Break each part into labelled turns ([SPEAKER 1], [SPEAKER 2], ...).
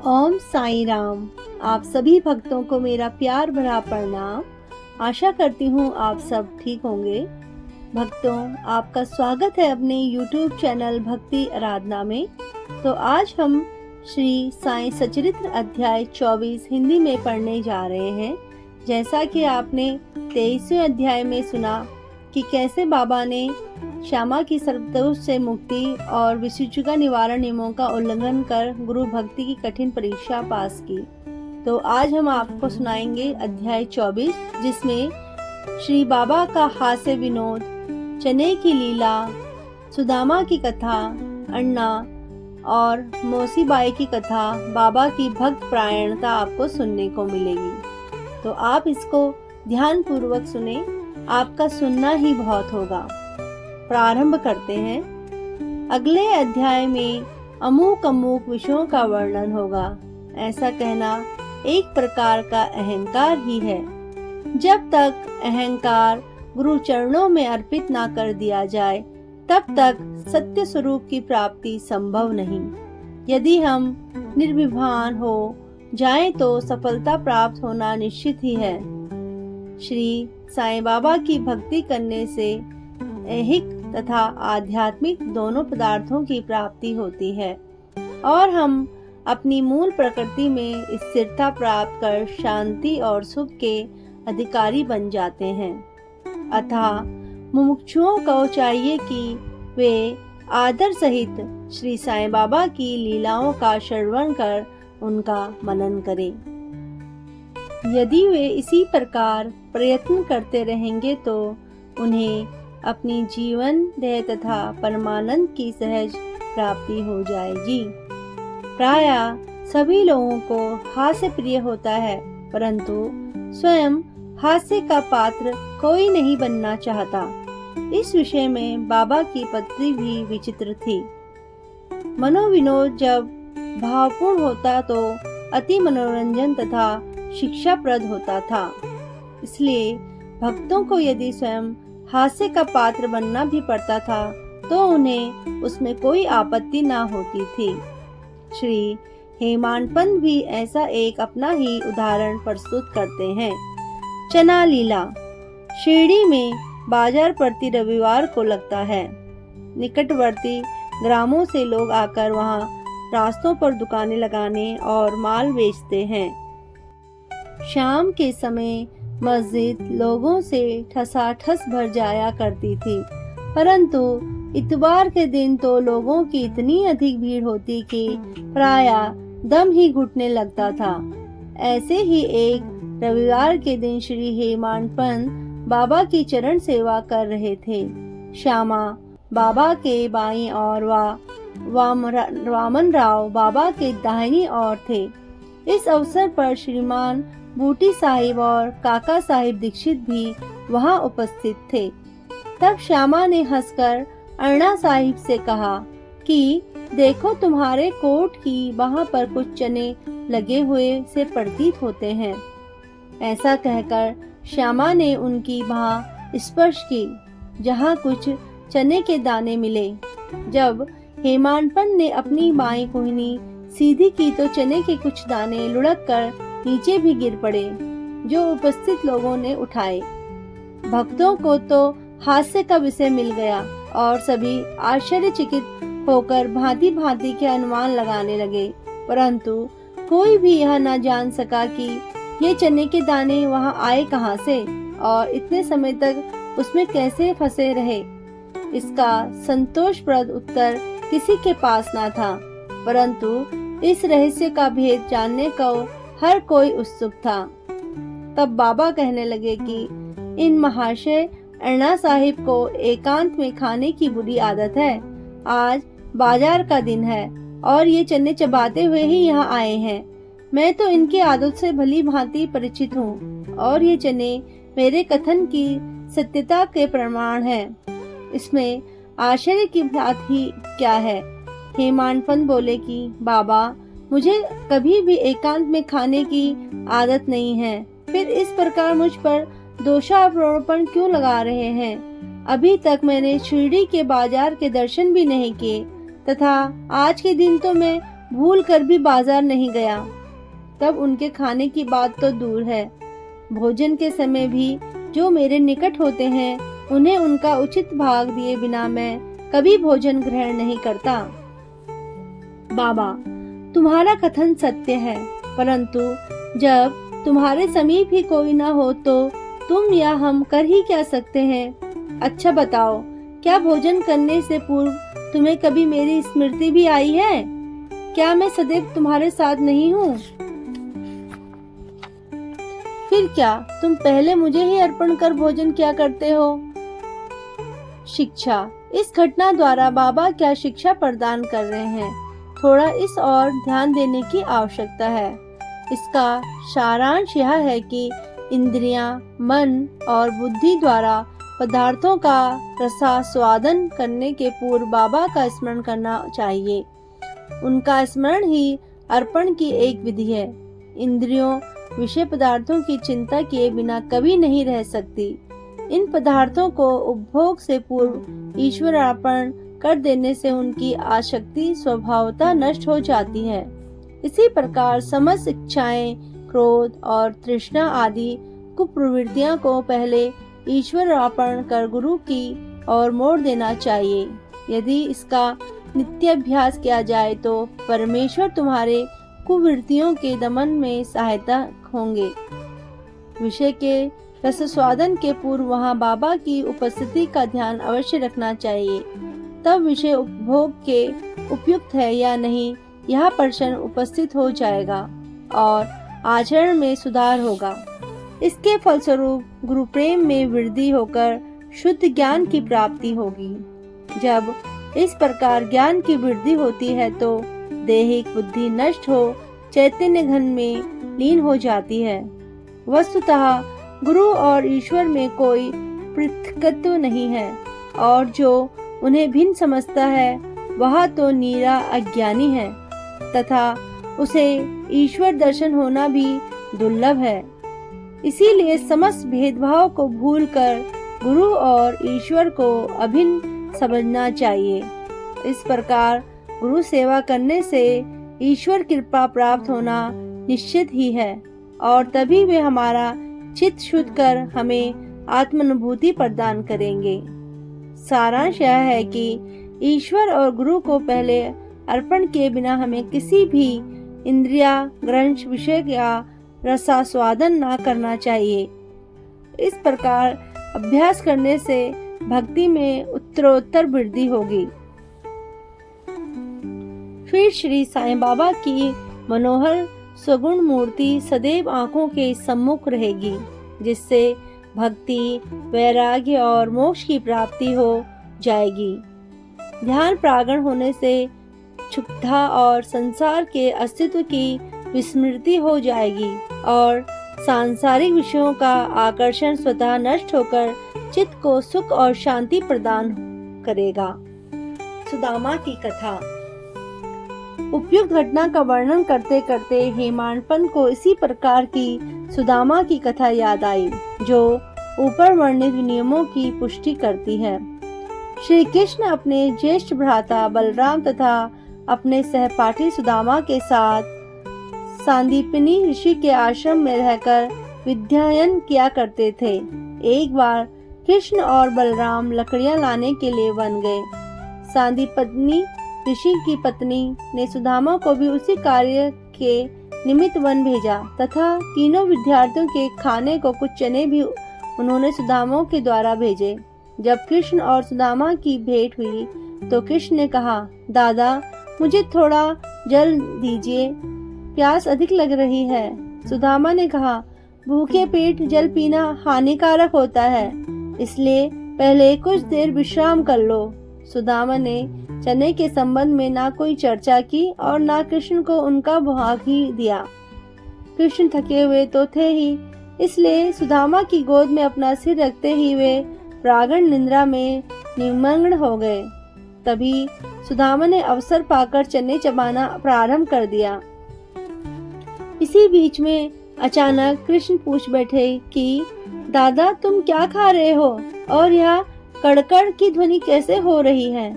[SPEAKER 1] ओम साई राम। आप सभी भक्तों को मेरा प्यार भरा प्रणाम। आशा करती हूँ आप सब ठीक होंगे। भक्तों, आपका स्वागत है अपने YouTube चैनल भक्ति आराधना में। तो आज हम श्री साई सचरित्र अध्याय 24 हिंदी में पढ़ने जा रहे हैं। जैसा कि आपने 23वें अध्याय में सुना कि कैसे बाबा ने श्यामा की सर्वदोष से मुक्ति और विसूचिका निवारण नियमों का उल्लंघन कर गुरु भक्ति की कठिन परीक्षा पास की। तो आज हम आपको सुनाएंगे अध्याय 24, जिसमें श्री बाबा का हास्य विनोद, चने की लीला, सुदामा की कथा, अन्ना और मौसीबाई की कथा, बाबा की भक्त परायणता आपको सुनने को मिलेगी। तो आप इसको ध्यान पूर्वक सुने, आपका सुनना ही बहुत होगा। प्रारंभ करते हैं। अगले अध्याय में अमुक अमुक विषयों का वर्णन होगा। ऐसा कहना एक प्रकार का अहंकार ही है। जब तक अहंकार गुरु चरणों में अर्पित ना कर दिया जाए, तब तक सत्य स्वरूप की प्राप्ति संभव नहीं। यदि हम निर्विभान हो जाएं तो सफलता प्राप्त होना निश्चित ही है। श्री साईं बाबा की भक्ति करने से ऐहिक तथा आध्यात्मिक दोनों पदार्थों की प्राप्ति होती है और हम अपनी मूल प्रकृति में स्थिरता प्राप्त कर शांति और सुख के अधिकारी बन जाते हैं। अतः मुमुक्षुओं को चाहिए कि वे आदर सहित श्री साईं बाबा की लीलाओं का श्रवण कर उनका मनन करें। यदि वे इसी प्रकार प्रयत्न करते रहेंगे तो उन्हें अपनी जीवन देह तथा परमानंद की सहज प्राप्ति हो जाएगी। प्रायः सभी लोगों को हास्य प्रिय होता है, परंतु स्वयं हास्य का पात्र कोई नहीं बनना चाहता। इस विषय में बाबा की पद्धति भी विचित्र थी। मनोविनोद जब भावपूर्ण होता तो अति मनोरंजन तथा शिक्षाप्रद होता था। इसलिए भक्तों को यदि स्वयं हास्य का पात्र बनना भी पड़ता था तो उन्हें उसमें कोई आपत्ति ना होती थी। श्री हेमाडपंत भी ऐसा एक अपना ही उदाहरण प्रस्तुत करते हैं। चना लीला। शिरडी में बाजार प्रति रविवार को लगता है। निकटवर्ती ग्रामों से लोग आकर वहां रास्तों पर दुकानें लगाने और माल बेचते हैं। शाम के समय मस्जिद लोगों से ठसाठस भर जाया करती थी, परंतु इतवार के दिन तो लोगों की इतनी अधिक भीड़ होती कि प्रायः दम ही घुटने लगता था। ऐसे ही एक रविवार के दिन श्री हेमाडपंत बाबा की चरण सेवा कर रहे थे। श्यामा बाबा के बाईं और वामन राव बाबा के दाहिनी ओर थे। इस अवसर पर श्रीमान बूटी साहिब और काका साहिब दीक्षित भी वहां उपस्थित थे। तब श्यामा ने हंसकर अन्ना साहिब से कहा कि देखो, तुम्हारे कोट की वहां पर कुछ चने लगे हुए से प्रतीत होते हैं। ऐसा कहकर श्यामा ने उनकी बाह स्पर्श की, जहां कुछ चने के दाने मिले। जब हेमाडपंत ने अपनी बाईं कोहनी सीधी की तो चने के कुछ दाने लुढ़क कर नीचे भी गिर पड़े, जो उपस्थित लोगों ने उठाए। भक्तों को तो हास्य का विषय मिल गया और सभी आश्चर्यचकित होकर भांति भांति के अनुमान लगाने लगे, परंतु कोई भी यह न जान सका कि ये चने के दाने वहां आए कहां से और इतने समय तक उसमें कैसे फंसे रहे। इसका संतोषप्रद उत्तर किसी के पास न था, परंतु इस रहस्य का भेद जानने को हर कोई उत्सुक था। तब बाबा कहने लगे कि इन महाशय अन्ना साहिब को एकांत में खाने की बुरी आदत है। आज बाजार का दिन है और ये चने चबाते हुए ही यहाँ आए हैं। मैं तो इनकी आदत से भली भांति परिचित हूँ और ये चने मेरे कथन की सत्यता के प्रमाण हैं। इसमें आश्चर्य की बात ही क्या है। हेमाडपंत बोले कि बाबा, मुझे कभी भी एकांत में खाने की आदत नहीं है, फिर इस प्रकार मुझ पर दोषारोपण क्यों लगा रहे हैं। अभी तक मैंने शिरडी के बाजार के दर्शन भी नहीं किए तथा आज के दिन तो मैं भूल कर भी बाजार नहीं गया, तब उनके खाने की बात तो दूर है, भोजन के समय भी जो मेरे निकट होते हैं उन्हें उनका उचित भाग दिए बिना मैं कभी भोजन ग्रहण नहीं करता। बाबा, तुम्हारा कथन सत्य है, परंतु जब तुम्हारे समीप ही कोई न हो तो तुम या हम कर ही क्या सकते हैं। अच्छा बताओ, क्या भोजन करने से पूर्व तुम्हें कभी मेरी स्मृति भी आई है? क्या मैं सदैव तुम्हारे साथ नहीं हूँ? फिर क्या तुम पहले मुझे ही अर्पण कर भोजन किया करते हो? शिक्षा। इस घटना द्वारा बाबा क्या शिक्षा प्रदान कर रहे हैं, थोड़ा इस और ध्यान देने की आवश्यकता है। इसका सारांश यह है कि इंद्रियां, मन और बुद्धि द्वारा पदार्थों का रसास्वादन करने के पूर्व बाबा का स्मरण करना चाहिए। उनका स्मरण ही अर्पण की एक विधि है। इंद्रियों विषय पदार्थों की चिंता किए बिना कभी नहीं रह सकती। इन पदार्थों को उपभोग से पूर्व ईश्वर अर्पण कर देने से उनकी आसक्ति स्वभावतः नष्ट हो जाती है। इसी प्रकार समस्त इच्छाएं, क्रोध और तृष्णा आदि कुप्रवृत्तियां को पहले ईश्वर अर्पण कर गुरु की ओर मोड़ देना चाहिए। यदि इसका नित्य अभ्यास किया जाए तो परमेश्वर तुम्हारे कुवृत्तियों के दमन में सहायता होंगे। विषय के रसस्वादन के पूर्व वहाँ बाबा की उपस्थिति का ध्यान अवश्य रखना चाहिए। तब विषय उपभोग के उपयुक्त है या नहीं यह प्रश्न उपस्थित हो जाएगा और आचरण में सुधार होगा। इसके फलस्वरूप गुरु प्रेम में वृद्धि होकर शुद्ध ज्ञान की प्राप्ति होगी। जब इस प्रकार ज्ञान की वृद्धि होती है तो दैहिक बुद्धि नष्ट हो चैतन्य घन में लीन हो जाती है। वस्तुतः गुरु और ईश्वर में कोई पृथकत्व नहीं है और जो उन्हें भिन्न समझता है वह तो नीरा अज्ञानी है तथा उसे ईश्वर दर्शन होना भी दुर्लभ है। इसीलिए समस्त भेदभाव को भूलकर गुरु और ईश्वर को अभिन्न समझना चाहिए। इस प्रकार गुरु सेवा करने से ईश्वर कृपा प्राप्त होना निश्चित ही है और तभी वे हमारा चित्त शुद्ध कर हमें आत्मानुभूति प्रदान करेंगे। सारांश यह है कि ईश्वर और गुरु को पहले अर्पण किए बिना हमें किसी भी इंद्रिया ग्रहण विषय का रसास्वादन न करना चाहिए। इस प्रकार अभ्यास करने से भक्ति में उत्तरोत्तर वृद्धि होगी। फिर श्री साईं बाबा की मनोहर सगुण मूर्ति सदैव आंखों के सम्मुख रहेगी, जिससे भक्ति, वैराग्य और मोक्ष की प्राप्ति हो जाएगी। ध्यान प्रागण होने से क्षुब्धता और संसार के अस्तित्व की विस्मृति हो जाएगी और सांसारिक विषयों का आकर्षण स्वतः नष्ट होकर चित्त को सुख और शांति प्रदान करेगा। सुदामा की कथा। उपयुक्त घटना का वर्णन करते करते हेमाडपंत को इसी प्रकार की सुदामा की कथा याद आई, जो ऊपर वर्णित नियमों की पुष्टि करती है। श्री कृष्ण अपने ज्येष्ठ भ्राता बलराम तथा अपने सहपाठी सुदामा के साथ सांदीपनी ऋषि के आश्रम में रहकर विद्यायन किया करते थे। एक बार कृष्ण और बलराम लकड़ियां लाने के लिए वन गए। सांदीपनी ऋषि की पत्नी ने सुदामा को भी उसी कार्य के निमित्त वन भेजा तथा तीनों विद्यार्थियों के खाने को कुछ चने भी उन्होंने सुदामा के द्वारा भेजे। जब कृष्ण और सुदामा की भेंट हुई तो कृष्ण ने कहा, दादा मुझे थोड़ा जल दीजिए, प्यास अधिक लग रही है। सुदामा ने कहा, भूखे पेट जल पीना हानिकारक होता है, इसलिए पहले कुछ देर विश्राम कर लो। सुदामा ने चने के संबंध में ना कोई चर्चा की और ना कृष्ण को उनका भाग ही दिया। कृष्ण थके हुए तो थे ही, इसलिए सुदामा की गोद में अपना सिर रखते ही वे प्रागण निद्रा में निमग्न हो गए। तभी सुदामा ने अवसर पाकर चने चबाना प्रारंभ कर दिया। इसी बीच में अचानक कृष्ण पूछ बैठे कि दादा तुम क्या खा रहे हो और यह कड़कड़ की ध्वनि कैसे हो रही है।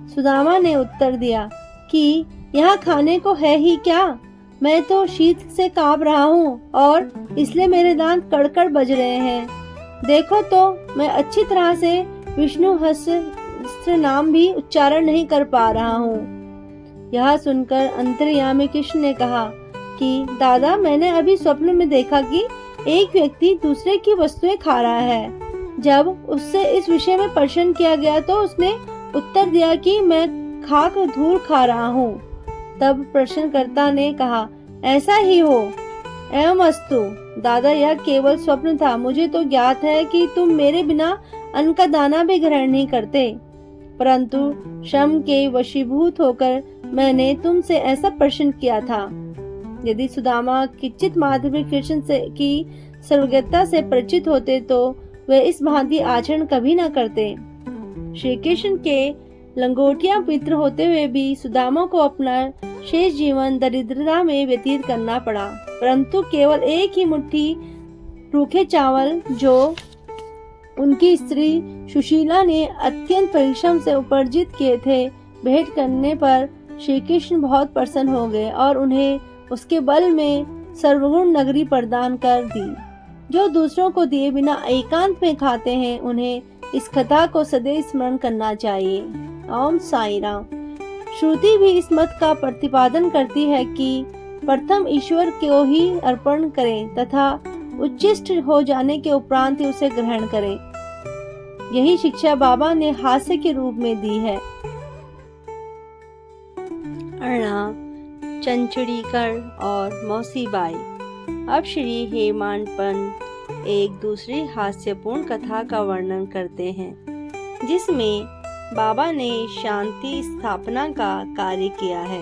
[SPEAKER 1] सुदामा ने उत्तर दिया कि यहाँ खाने को है ही क्या? मैं तो शीत से कांप रहा हूँ और इसलिए मेरे दांत कड़कड़ बज रहे हैं। देखो तो मैं अच्छी तरह से विष्णु सहस्त्र नाम भी उच्चारण नहीं कर पा रहा हूँ। यह सुनकर अंतर्यामी कृष्ण ने कहा कि दादा, मैंने अभी स्वप्न में देखा कि एक व्यक्ति दूसरे की वस्तुएं खा रहा है। जब उससे इस विषय में प्रश्न किया गया तो उसने उत्तर दिया कि मैं खाक धूल खा रहा हूँ। तब प्रश्नकर्ता ने कहा, ऐसा ही हो। एवं अस्तु दादा, यह केवल स्वप्न था। मुझे तो ज्ञात है कि तुम मेरे बिना अन्न का दाना भी ग्रहण नहीं करते, परंतु श्रम के वशीभूत होकर मैंने तुमसे ऐसा प्रश्न किया था। यदि सुदामा किंचित मात्र भी कृष्ण से की सर्वज्ञता से परिचित होते तो वे इस भांति आचरण कभी न करते। श्री कृष्ण के लंगोटिया मित्र होते हुए भी सुदामा को अपना शेष जीवन दरिद्रता में व्यतीत करना पड़ा, परंतु केवल एक ही मुट्ठी रूखे चावल जो उनकी स्त्री सुशीला ने अत्यंत परिश्रम से उपार्जित किए थे, भेंट करने पर श्री कृष्ण बहुत प्रसन्न हो गए और उन्हें उसके बल में सर्वगुण नगरी प्रदान कर दी। जो दूसरों को दिए बिना एकांत में खाते हैं, उन्हें इस कथा को सदैव स्मरण करना चाहिए। ओम साई राम। श्रुति भी इस मत का प्रतिपादन करती है कि प्रथम ईश्वर को ही अर्पण करें तथा उच्चिष्ट हो जाने के उपरांत ही उसे ग्रहण करें। यही शिक्षा बाबा ने हास्य के रूप में दी है। अर्णा, चंचुड़ीकर और मौसीबाई। अब श्री हेमांत पंत एक दूसरी हास्यपूर्ण कथा का वर्णन करते हैं, जिसमें बाबा ने शांति स्थापना का कार्य किया है।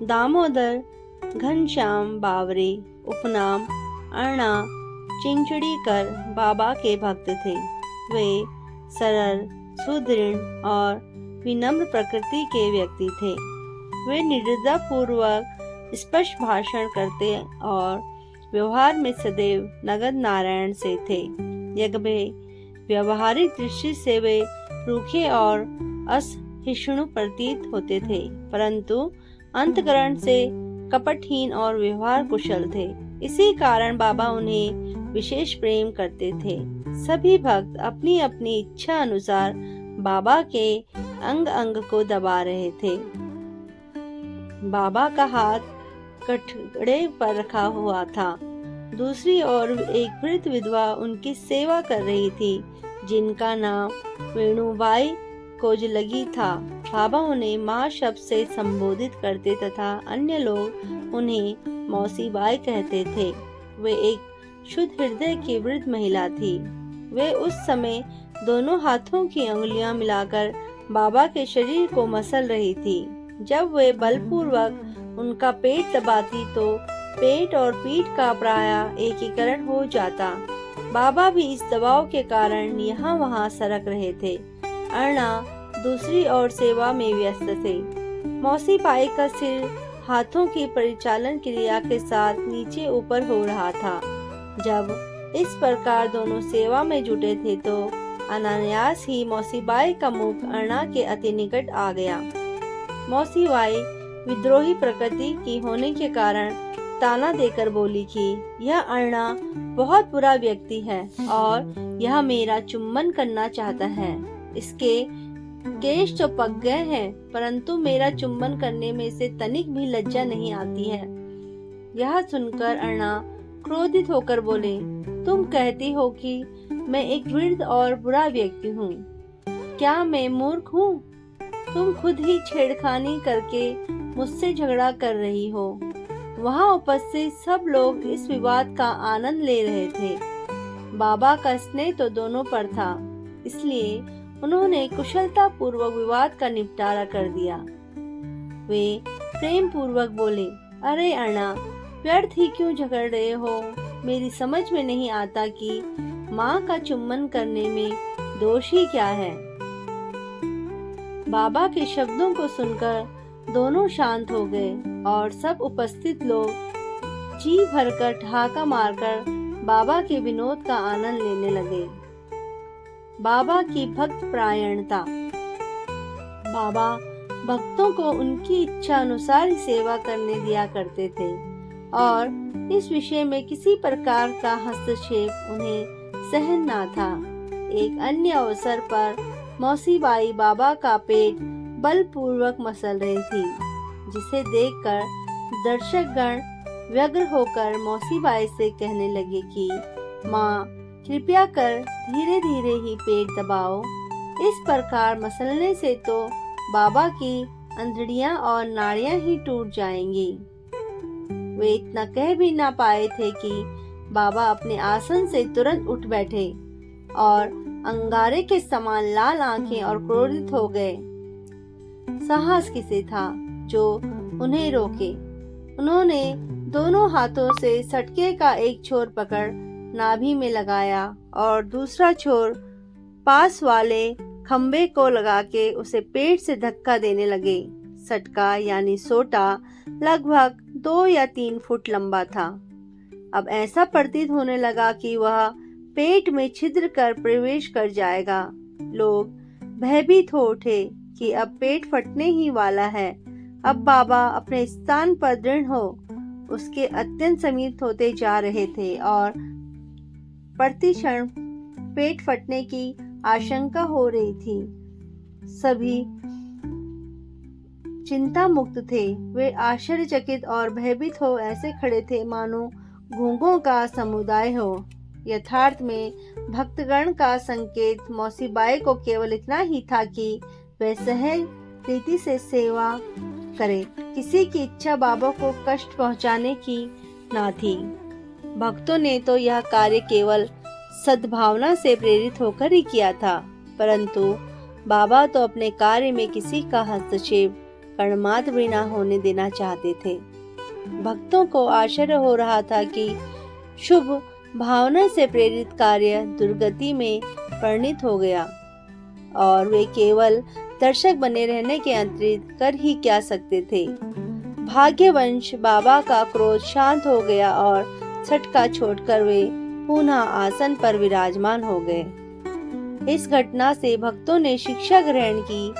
[SPEAKER 1] दामोदर घनश्याम बावरे उपनाम अर्णा चिंचुड़ीकर बाबा के भक्त थे। वे सरल, सुदृढ़ और विनम्र प्रकृति के व्यक्ति थे। वे निर्लज्जा पूर्वक स्पष्ट भाषण करते और व्यवहार में सदैव नगद नारायण से थे। यज्ञ व्यवहारिक दृष्टि से वे रूखे और असहिष्णु प्रतीत होते थे, परंतु अंतःकरण से कपटहीन और व्यवहार कुशल थे। इसी कारण बाबा उन्हें विशेष प्रेम करते थे। सभी भक्त अपनी अपनी इच्छा अनुसार बाबा के अंग अंग को दबा रहे थे। बाबा का हाथ कटघरे पर रखा हुआ था। दूसरी ओर एक वृद्ध विधवा उनकी सेवा कर रही थी, जिनका नाम वेणुबाई कोजलगी था। बाबा उन्हें माँ शब्द से संबोधित करते तथा अन्य लोग उन्हें मौसीबाई कहते थे। वे एक शुद्ध हृदय की वृद्ध महिला थी। वे उस समय दोनों हाथों की अंगुलियां मिलाकर बाबा के शरीर को मसल रही थी। जब वे बलपूर्वक उनका पेट दबाती तो पेट और पीठ का प्रायः एकीकरण हो जाता। बाबा भी इस दबाव के कारण यहाँ वहाँ सरक रहे थे। अर्णा दूसरी ओर सेवा में व्यस्त थे। मौसीबाई का सिर हाथों की परिचालन क्रिया के साथ नीचे ऊपर हो रहा था। जब इस प्रकार दोनों सेवा में जुटे थे तो अनायास ही मौसीबाई का मुख अर्णा के अति निकट आ गया। मौसीबाई विद्रोही प्रकृति की होने के कारण ताना देकर बोली कि यह अर्णा बहुत बुरा व्यक्ति है और यह मेरा चुम्बन करना चाहता है। इसके केश तो पक गए हैं, परंतु मेरा चुम्बन करने में इसे तनिक भी लज्जा नहीं आती है। यह सुनकर अर्णा क्रोधित होकर बोले, तुम कहती हो कि मैं एक वृद्ध और बुरा व्यक्ति हूँ। क्या मैं मूर्ख हूँ? तुम खुद ही छेड़खानी करके मुझसे झगड़ा कर रही हो। वहाँ उपस्थित सब लोग इस विवाद का आनंद ले रहे थे। बाबा का स्नेह तो दोनों पर था, इसलिए उन्होंने कुशलता पूर्वक विवाद का निपटारा कर दिया। वे प्रेम पूर्वक बोले, अरे अर्णा, व्यर्थ ही क्यों झगड़ रहे हो? मेरी समझ में नहीं आता कि माँ का चुम्बन करने में दोष ही क्या है। बाबा के शब्दों को सुनकर दोनों शांत हो गए और सब उपस्थित लोग जी भरकर ठहाका मारकर बाबा के विनोद का आनंद लेने लगे। बाबा की भक्त परायणता। बाबा भक्तों को उनकी इच्छा अनुसार ही सेवा करने दिया करते थे और इस विषय में किसी प्रकार का हस्तक्षेप उन्हें सहन ना था। एक अन्य अवसर पर मौसी बाई बाबा का पेट बलपूर्वक मसल रही थी, जिसे देखकर दर्शकगण व्यग्र होकर मौसी बाई से कहने लगे कि माँ, कृपया कर धीरे धीरे ही पेट दबाओ। इस प्रकार मसलने से तो बाबा की अंतड़ियां और नाड़ियां ही टूट जाएंगी। वे इतना कह भी ना पाए थे कि बाबा अपने आसन से तुरंत उठ बैठे और अंगारे के समान लाल आंखें और क्रोधित हो गए। साहस किसे था जो उन्हें रोके। उन्होंने दोनों हाथों से सटके का एक छोर पकड़ नाभि में लगाया और दूसरा छोर पास वाले खंबे को लगा के उसे पेट से धक्का देने लगे। सटका यानी सोटा लगभग 2 या 3 फुट लंबा था। अब ऐसा प्रतीत होने लगा कि वह पेट में छिद्र कर प्रवेश कर जाएगा। लोग भयभीत हो उठे कि अब पेट फटने ही वाला है। अब बाबा अपने स्थान पर दृढ़ हो उसके अत्यंत समीप होते जा रहे थे और प्रतिक्षण पेट फटने की आशंका हो रही थी। सभी चिंता मुक्त थे। वे आश्चर्यचकित और भयभीत हो ऐसे खड़े थे मानो गूंगों का समुदाय हो। यथार्थ में भक्तगण का संकेत मौसी बाई को केवल इतना ही था कि वे सहज प्रीति से सेवा करे। किसी की इच्छा बाबा को कष्ट पहुंचाने की ना थी। भक्तों ने तो यह कार्य केवल सद्भावना से प्रेरित होकर ही किया था, परंतु बाबा तो अपने कार्य में किसी का हस्तक्षेप कणमात्र भी ना होने देना चाहते थे। भक्तों को आश्चर्य हो रहा था कि शुभ भावना से प्रेरित कार्य दुर्गति में परिणित हो गया और वे केवल दर्शक बने रहने के अतिरिक्त कर ही क्या सकते थे। भाग्यवंश बाबा का क्रोध शांत हो गया और सटका छोड़कर वे पुनः आसन पर विराजमान हो गए। इस घटना से भक्तों ने शिक्षा ग्रहण की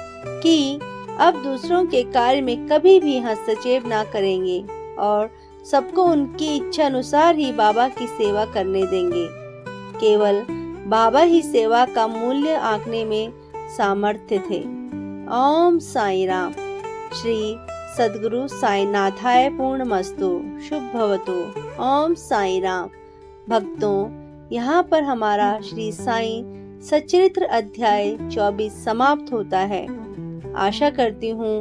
[SPEAKER 1] कि अब दूसरों के कार्य में कभी भी हस्तक्षेप ना करेंगे और सबको उनकी इच्छा अनुसार ही बाबा की सेवा करने देंगे। केवल बाबा ही सेवा का मूल्य आंकने में सामर्थ्य थे। ओम साई राम। श्री सद्गुरु साईनाथाय पूर्णमस्तु। शुभ भवतु। ओम साई राम। भक्तों, यहाँ पर हमारा श्री साई सच्चरित्र अध्याय 24 समाप्त होता है। आशा करती हूँ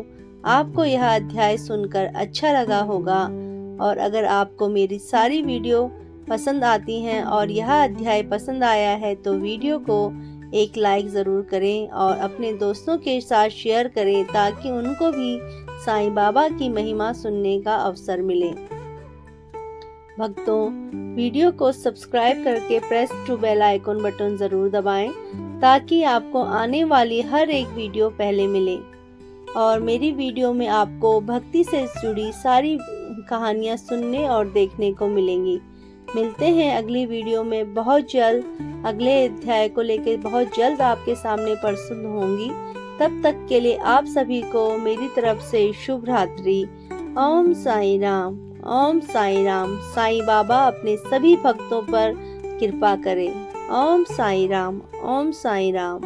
[SPEAKER 1] आपको यह अध्याय सुनकर अच्छा लगा होगा और अगर आपको मेरी सारी वीडियो पसंद आती हैं और यह अध्याय पसंद आया है तो वीडियो को एक लाइक ज़रूर करें और अपने दोस्तों के साथ शेयर करें ताकि उनको भी साईं बाबा की महिमा सुनने का अवसर मिले। भक्तों, वीडियो को सब्सक्राइब करके press to bell icon button ज़रूर दबाएं ताकि आपको आने वाली हर एक वीडियो पहले मिले और मेरी वीडियो में आपको भक्ति से जुड़ी सारी कहानियाँ सुनने और देखने को मिलेंगी। मिलते हैं अगली वीडियो में बहुत जल्द। अगले अध्याय को लेकर बहुत जल्द आपके सामने प्रस्तुत होंगी। तब तक के लिए आप सभी को मेरी तरफ से शुभ रात्रि। ओम साई राम। ओम साई राम। साईं बाबा अपने सभी भक्तों पर कृपा करें। ओम साई राम। ओम साई राम।